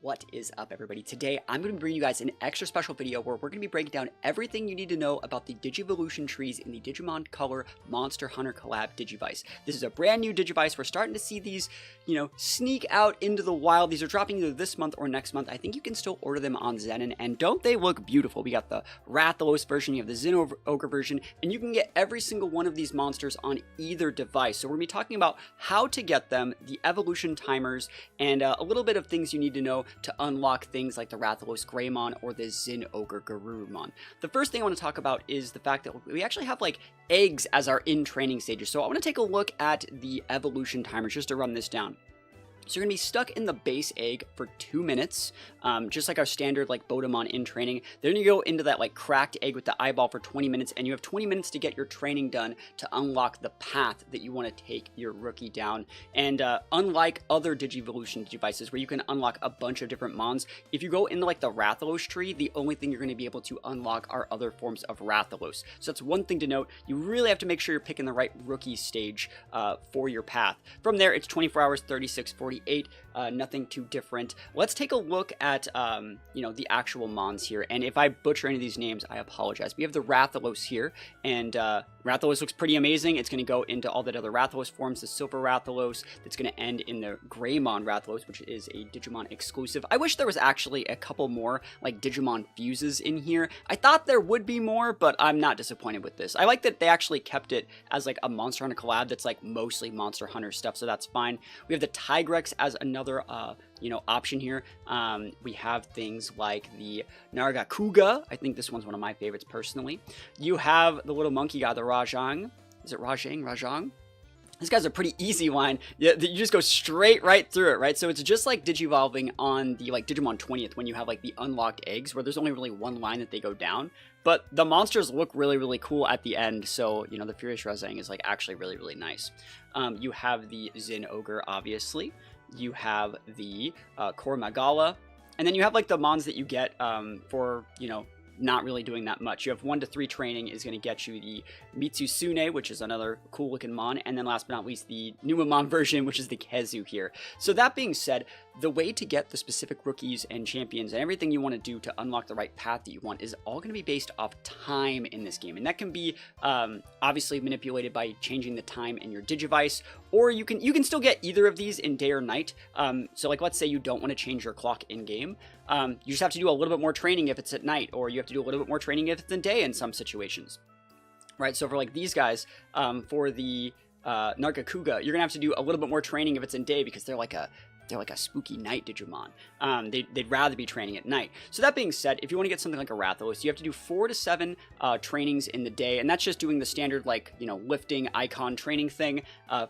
What is up, everybody? Today I'm going to bring you guys an extra special video where we're going to be breaking down everything you need to know about the Digivolution trees in the Digimon Color Monster Hunter collab Digivice. This is a brand new Digivice. We're starting to see these, sneak out into the wild. These are dropping either this month or next month. I think you can still order them on Zenin, and don't they look beautiful? We got the Rathalos version, you have the Zinogre version, and you can get every single one of these monsters on either device. So we're going to be talking about how to get them, the evolution timers, and a little bit of things you need to know to unlock things like the Rathalos Greymon or the Zinogre Garurumon. The first thing I want to talk about is the fact that we actually have like eggs as our in-training stages. So I want to take a look at the evolution timers just to run this down. So you're going to be stuck in the base egg for 2 minutes, just like our standard like Bodemon in training. Then you go into that like cracked egg with the eyeball for 20 minutes, and you have 20 minutes to get your training done to unlock the path that you want to take your rookie down. And unlike other Digivolution devices where you can unlock a bunch of different mons, if you go into like the Rathalos tree, the only thing you're going to be able to unlock are other forms of Rathalos. So that's one thing to note. You really have to make sure you're picking the right rookie stage for your path. From there, it's 24 hours, 36, 48. Nothing too different. Let's take a look at the actual mons here, and if I butcher any of these names, I apologize. We have the Rathalos here, and Rathalos looks pretty amazing. It's going to go into all that other Rathalos forms, the Silver Rathalos, that's going to end in the Greymon Rathalos, which is a Digimon exclusive. I wish there was actually a couple more like Digimon fuses in here. I thought there would be more, but I'm not disappointed with this. I like that they actually kept it as like a Monster Hunter collab that's like mostly Monster Hunter stuff, so that's fine. We have the Tigrex as another option here. We have things like the Nargacuga. I think this one's one of my favorites personally. You have the little monkey guy, the Rajang. Is it Rajang? This guy's a pretty easy one. You just go straight right through it, right? So it's just like Digivolving on the like Digimon 20th when you have like the unlocked eggs where there's only really one line that they go down. But the monsters look really, really cool at the end. So, the Furious Rajang is like actually really, really nice. You have the Zinogre, obviously. You have the Koromagala. And then you have like the mons that you get for, not really doing that much. You have 1 to 3 training is going to get you the Mitsusune, which is another cool looking mon, and then last but not least the Numamon version, which is the Kezu here. So that being said, the way to get the specific rookies and champions and everything you want to do to unlock the right path that you want is all going to be based off time in this game, and that can be obviously manipulated by changing the time in your Digivice, or you can still get either of these in day or night. So like let's say you don't want to change your clock in game, you just have to do a little bit more training if it's at night, or you have to do a little bit more training if it's in day in some situations, right? So for like these guys, for the Nargacuga, you're gonna have to do a little bit more training if it's in day because they're like a spooky night Digimon. They'd rather be training at night. So that being said, if you want to get something like a Rathalos, you have to do 4 to 7 trainings in the day, and that's just doing the standard like lifting icon training thing.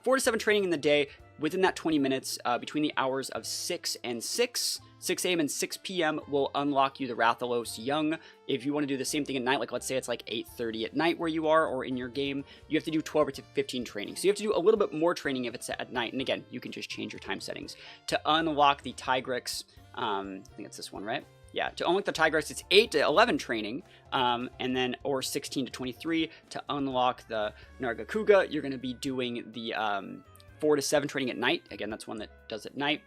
4 to 7 training in the day. Within that 20 minutes, between the hours of 6 a.m. and 6 p.m. will unlock you the Rathalos Young. If you want to do the same thing at night, like let's say it's like 8:30 at night where you are or in your game, you have to do 12 to 15 training. So you have to do a little bit more training if it's at night. And again, you can just change your time settings. To unlock the Tigrex, I think it's this one, right? Yeah, to unlock the Tigrex, it's 8 to 11 training, and then, or 16 to 23. To unlock the Nargacuga, you're going to be doing the 4 to 7 training at night. Again, that's one that does at night.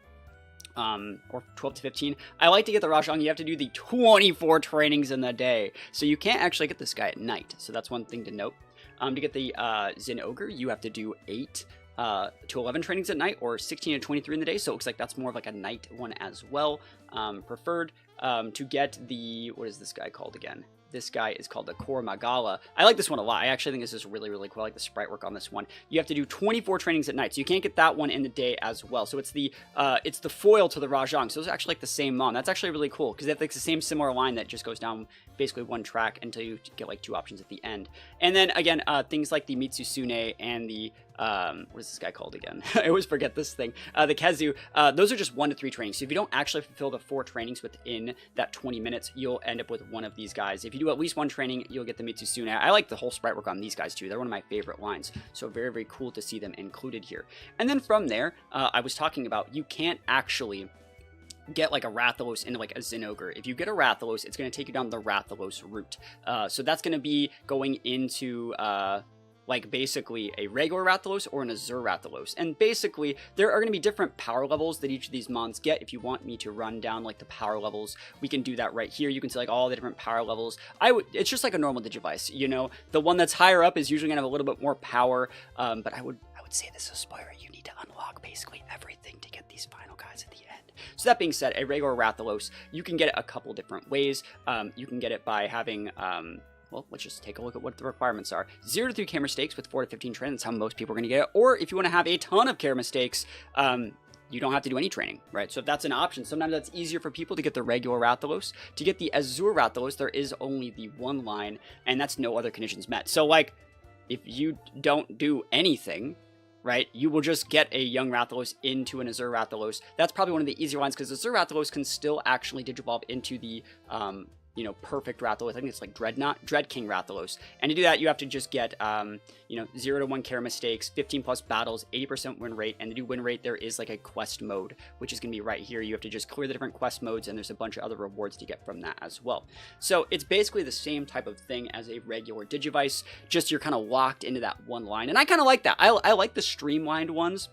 Or 12 to 15. I like to get the Rajang. You have to do the 24 trainings in the day. So you can't actually get this guy at night. So that's one thing to note. To get the Zinogre, you have to do 8 to 11 trainings at night, or 16 to 23 in the day. So it looks like that's more of like a night one as well. Preferred. To get the, what is this guy called again? This guy is called the Koromagala. I like this one a lot. I actually think this is really, really cool. I like the sprite work on this one. You have to do 24 trainings at night, so you can't get that one in the day as well. So it's the foil to the Rajang. So it's actually like the same mon. That's actually really cool because they have like the same similar line that just goes down basically one track until you get like 2 options at the end. And then again, things like the Mitsusune and the what is this guy called again? I always forget this thing. The Kezu, those are just 1 to 3 trainings. So if you don't actually fulfill the 4 trainings within that 20 minutes, you'll end up with one of these guys. If you do at least 1 training, you'll get the Mitsusune. I like the whole sprite work on these guys too. They're one of my favorite lines. So very, very cool to see them included here. And then from there, I was talking about you can't actually get like a Rathalos into like a Zinogre. If you get a Rathalos, it's going to take you down the Rathalos route. So that's going to be going into like basically a regular Rathalos or an Azure Rathalos. And basically, there are going to be different power levels that each of these mons get. If you want me to run down like the power levels, we can do that right here. You can see like all the different power levels. It's just like a normal Digivice, you know. The one that's higher up is usually going to have a little bit more power, but I would say this is a spoiler. You need to unlock basically everything to get these final guys at the end. So that being said, a regular Rathalos, you can get it a couple different ways. You can get it by having... well, let's just take a look at what the requirements are. 0 to 3 camera stakes with 4 to 15 training. That's how most people are going to get it. Or if you want to have a ton of camera stakes, you don't have to do any training, right? So if that's an option, sometimes that's easier for people to get the regular Rathalos. To get the Azure Rathalos, there is only the one line, and that's no other conditions met. So, like, if you don't do anything, right, you will just get a young Rathalos into an Azure Rathalos. That's probably one of the easier ones, because Azure Rathalos can still actually digivolve into the... you know, perfect Rathalos. I think it's like Dread King Rathalos. And to do that, you have to just get, you know, 0 to 1 care mistakes, 15 plus battles, 80% win rate. And to do win rate, there is like a quest mode, which is going to be right here. You have to just clear the different quest modes, and there's a bunch of other rewards to get from that as well. So it's basically the same type of thing as a regular Digivice, just you're kind of locked into that one line. And I kind of like that. I like the streamlined ones.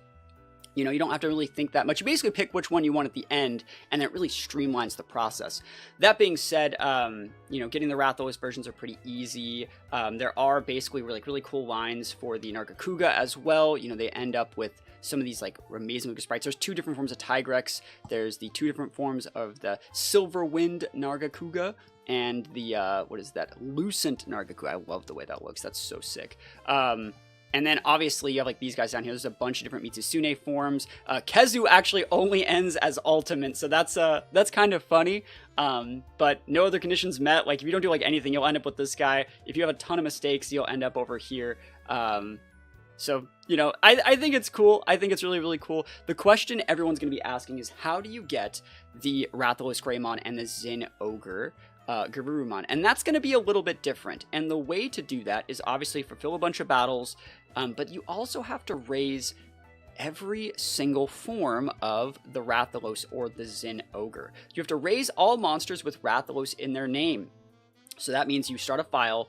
You know, you don't have to really think that much. You basically pick which one you want at the end, and it really streamlines the process. That being said, you know, getting the Rathalos versions are pretty easy. There are basically really cool lines for the Nargacuga as well. You know, they end up with some of these like amazing looking sprites. There's 2 different forms of Tigrex. There's the 2 different forms of the Silver Wind Nargacuga and the, what is that? Lucent Nargacuga. I love the way that looks. That's so sick. And then obviously you have like these guys down here. There's a bunch of different Mitsusune forms. Kezu actually only ends as ultimate, so that's kind of funny. But no other conditions met. Like if you don't do like anything, you'll end up with this guy. If you have a ton of mistakes, you'll end up over here. So, you know, I think it's cool. I think it's really cool. The question everyone's going to be asking is, how do you get the Rathalos Greymon and the Zinogre Garurumon? And that's going to be a little bit different. And the way to do that is obviously fulfill a bunch of battles, but you also have to raise every single form of the Rathalos or the Zinogre. You have to raise all monsters with Rathalos in their name. So that means you start a file,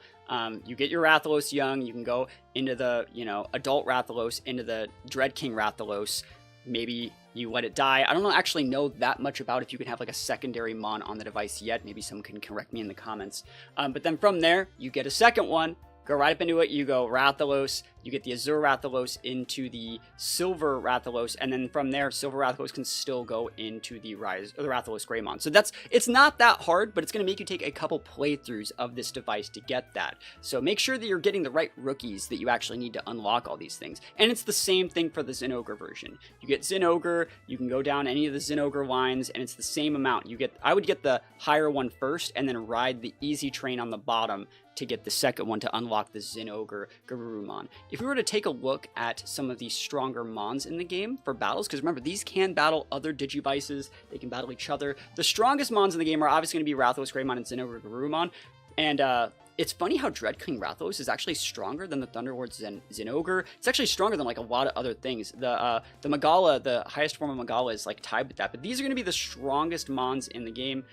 you get your Rathalos young, you can go into the, you know, adult Rathalos, into the Dread King Rathalos, maybe you let it die. I don't actually know that much about if you can have like a secondary mon on the device yet. Maybe someone can correct me in the comments. But then from there, you get a second one, go right up into it, you go Rathalos, you get the Azure Rathalos into the Silver Rathalos, and then from there, Silver Rathalos can still go into the Rathalos Greymon. So it's not that hard, but it's going to make you take a couple playthroughs of this device to get that. So make sure that you're getting the right rookies that you actually need to unlock all these things. And it's the same thing for the Zinogre version. You get Zinogre, you can go down any of the Zinogre lines, and it's the same amount. I would get the higher one first, and then ride the easy train on the bottom to get the second one to unlock the Zinogre Garurumon. If we were to take a look at some of the stronger mons in the game for battles, because remember, these can battle other Digivices, they can battle each other. The strongest mons in the game are obviously going to be Rathalos Greymon and Zinogre Garurumon, and it's funny how Dread King Rathalos is actually stronger than the Thunderlord Zinogre. It's actually stronger than like a lot of other things. The Magala, the highest form of Magala, is like tied with that, but these are going to be the strongest mons in the game.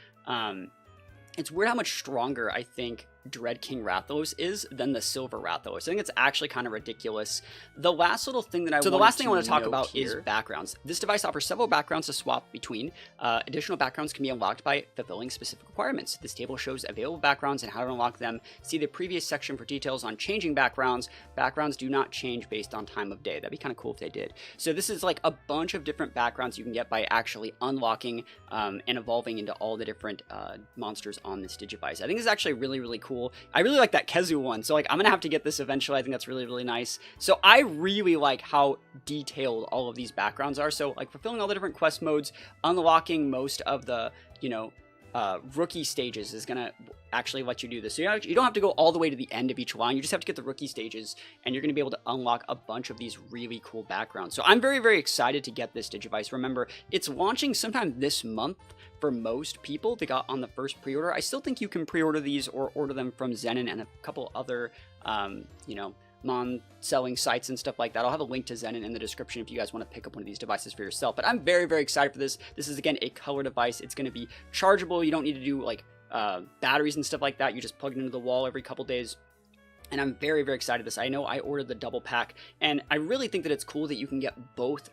It's weird how much stronger I think Dread King Rathalos is than the Silver Rathalos. I think it's actually kind of ridiculous. The last little thing that I want to talk about is backgrounds. This device offers several backgrounds to swap between. Additional backgrounds can be unlocked by fulfilling specific requirements. This table shows available backgrounds and how to unlock them. See the previous section for details on changing backgrounds. Backgrounds do not change based on time of day. That'd be kind of cool if they did. So this is like a bunch of different backgrounds you can get by actually unlocking and evolving into all the different monsters on this Digivice. I think it's actually really cool. I really like that Kezu one, so like I'm gonna have to get this eventually. I think that's really nice. So I really like how detailed all of these backgrounds are. So like fulfilling all the different quest modes, unlocking most of the, you know, rookie stages is gonna actually let you do this. So you don't have to go all the way to the end of each line. You just have to get the rookie stages, and you're gonna be able to unlock a bunch of these really cool backgrounds. So I'm very excited to get this Digivice. Remember, it's launching sometime this month for most people that got on the first pre-order. I still think you can pre-order these or order them from Zenon and a couple other, you know, mon selling sites and stuff like that. I'll have a link to Zenon in the description if you guys want to pick up one of these devices for yourself. But I'm very excited for this. This is, again, a color device. It's going to be chargeable. You don't need to do, like, batteries and stuff like that. You just plug it into the wall every couple days. and I'm very, very excited this. I know I ordered the double pack, and I really think that it's cool that you can get both.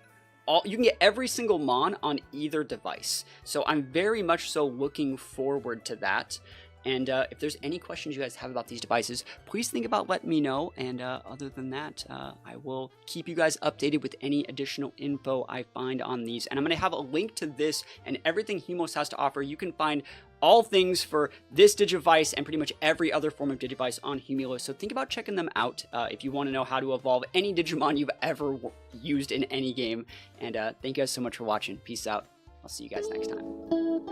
You can get every single Mon on either device. So I'm very much so looking forward to that. And if there's any questions you guys have about these devices, please think about letting me know. And other than that, I will keep you guys updated with any additional info I find on these. And I'm going to have a link to this and everything humulos has to offer. You can find all things for this Digivice and pretty much every other form of Digivice on humulos. So think about checking them out if you want to know how to evolve any Digimon you've ever used in any game. And thank you guys so much for watching. Peace out. I'll see you guys next time.